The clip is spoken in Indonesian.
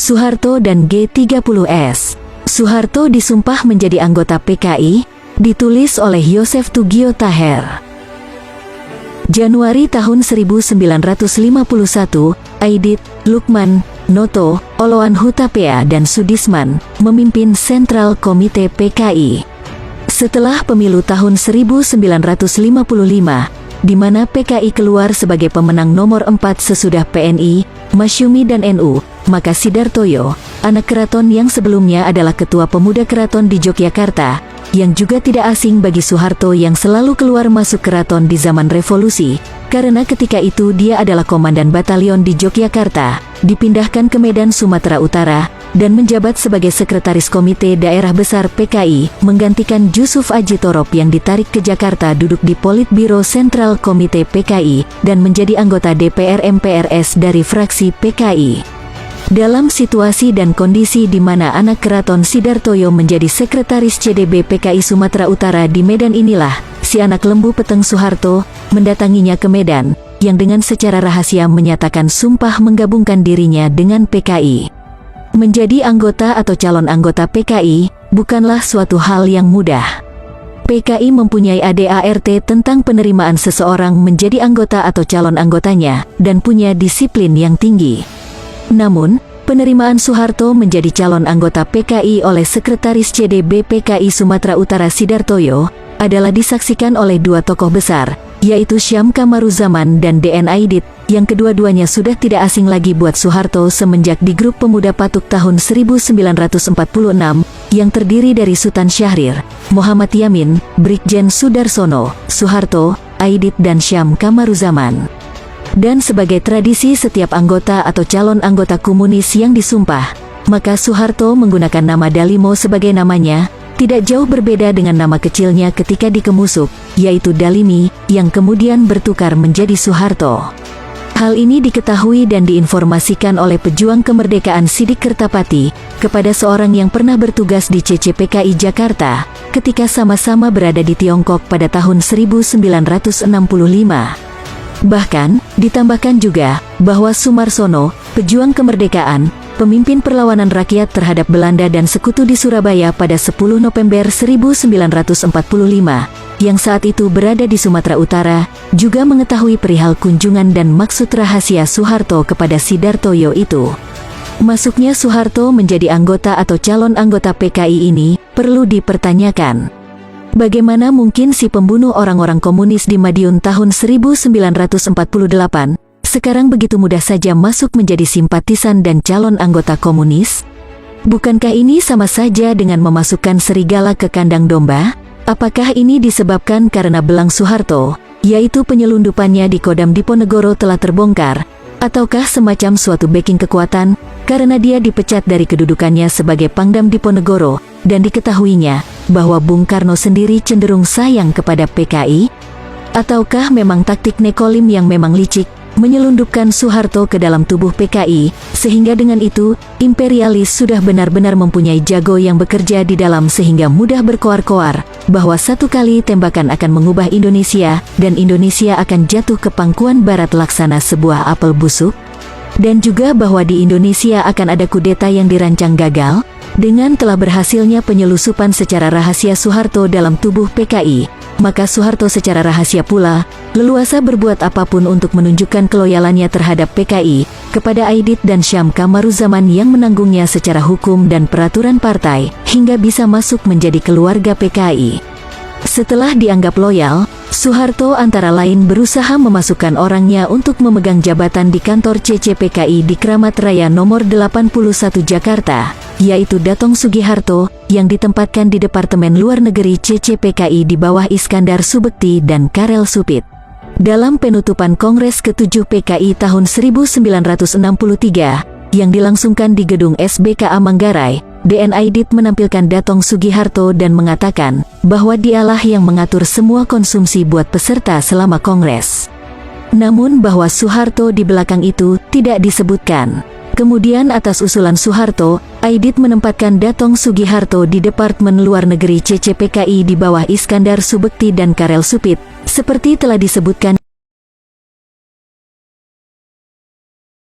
Soeharto dan G30S. Soeharto disumpah menjadi anggota PKI, ditulis oleh Yosef Tugio Taher. Januari tahun 1951, Aidit, Lukman, Noto, Oloan Hutapea dan Sudisman memimpin Sentral Komite PKI. Setelah pemilu tahun 1955, di mana PKI keluar sebagai pemenang nomor 4 sesudah PNI, Masyumi dan NU, maka Sidartoyo, anak keraton yang sebelumnya adalah ketua pemuda keraton di Yogyakarta, yang juga tidak asing bagi Soeharto yang selalu keluar masuk keraton di zaman revolusi, karena ketika itu dia adalah komandan batalion di Yogyakarta, dipindahkan ke Medan Sumatera Utara, dan menjabat sebagai sekretaris komite daerah besar PKI, menggantikan Jusuf Aji Torop yang ditarik ke Jakarta duduk di Politbiro Sentral Komite PKI, dan menjadi anggota DPR MPRS dari fraksi PKI. Dalam situasi dan kondisi di mana anak keraton Sidartoyo menjadi sekretaris CDB PKI Sumatera Utara di Medan inilah, si anak lembu peteng Soeharto, mendatanginya ke Medan, yang dengan secara rahasia menyatakan sumpah menggabungkan dirinya dengan PKI. Menjadi anggota atau calon anggota PKI, bukanlah suatu hal yang mudah. PKI mempunyai ADART tentang penerimaan seseorang menjadi anggota atau calon anggotanya, dan punya disiplin yang tinggi. Namun, penerimaan Soeharto menjadi calon anggota PKI oleh Sekretaris CDB PKI Sumatera Utara Sidartoyo, adalah disaksikan oleh dua tokoh besar, yaitu Syam Kamaruzaman dan DN Aidit, yang kedua-duanya sudah tidak asing lagi buat Soeharto semenjak di grup pemuda Patuk tahun 1946, yang terdiri dari Sultan Syahrir, Muhammad Yamin, Brigjen Sudarsono, Soeharto, Aidit dan Syam Kamaruzaman. Dan sebagai tradisi setiap anggota atau calon anggota komunis yang disumpah, maka Soeharto menggunakan nama Dalimo sebagai namanya, tidak jauh berbeda dengan nama kecilnya ketika di Kemusuk, yaitu Dalimi, yang kemudian bertukar menjadi Soeharto. Hal ini diketahui dan diinformasikan oleh pejuang kemerdekaan Sidik Kertapati, kepada seorang yang pernah bertugas di CCPKI Jakarta, ketika sama-sama berada di Tiongkok pada tahun 1965. Bahkan, ditambahkan juga, bahwa Sumarsono, pejuang kemerdekaan, pemimpin perlawanan rakyat terhadap Belanda dan sekutu di Surabaya pada 10 November 1945, yang saat itu berada di Sumatera Utara, juga mengetahui perihal kunjungan dan maksud rahasia Soeharto kepada Sidartoyo itu. Masuknya Soeharto menjadi anggota atau calon anggota PKI ini, perlu dipertanyakan. Bagaimana mungkin si pembunuh orang-orang komunis di Madiun tahun 1948, sekarang begitu mudah saja masuk menjadi simpatisan dan calon anggota komunis? Bukankah ini sama saja dengan memasukkan serigala ke kandang domba? Apakah ini disebabkan karena belang Soeharto, yaitu penyelundupannya di Kodam Diponegoro telah terbongkar, ataukah semacam suatu backing kekuatan, karena dia dipecat dari kedudukannya sebagai Pangdam Diponegoro, dan diketahuinya bahwa Bung Karno sendiri cenderung sayang kepada PKI? Ataukah memang taktik Nekolim yang memang licik, menyelundupkan Soeharto ke dalam tubuh PKI, sehingga dengan itu, imperialis sudah benar-benar mempunyai jago yang bekerja di dalam sehingga mudah berkoar-koar, bahwa satu kali tembakan akan mengubah Indonesia, dan Indonesia akan jatuh ke pangkuan barat laksana sebuah apel busuk? Dan juga bahwa di Indonesia akan ada kudeta yang dirancang gagal? Dengan telah berhasilnya penyelusupan secara rahasia Soeharto dalam tubuh PKI, maka Soeharto secara rahasia pula, leluasa berbuat apapun untuk menunjukkan keloyalannya terhadap PKI, kepada Aidit dan Syam Kamaruzaman yang menanggungnya secara hukum dan peraturan partai, hingga bisa masuk menjadi keluarga PKI. Setelah dianggap loyal, Soeharto antara lain berusaha memasukkan orangnya untuk memegang jabatan di kantor CCPKI di Kramat Raya nomor 81 Jakarta, yaitu Datong Sugiharto, yang ditempatkan di Departemen Luar Negeri CCPKI di bawah Iskandar Subekti dan Karel Supit. Dalam penutupan Kongres ke-7 PKI tahun 1963, yang dilangsungkan di gedung SBKA Manggarai, DN Aidit menampilkan Datong Sugiharto dan mengatakan bahwa dialah yang mengatur semua konsumsi buat peserta selama Kongres. Namun bahwa Soeharto di belakang itu tidak disebutkan. Kemudian atas usulan Soeharto, Aidit menempatkan Datong Sugiharto di Departemen Luar Negeri CCPKI di bawah Iskandar Subekti dan Karel Supit, seperti telah disebutkan.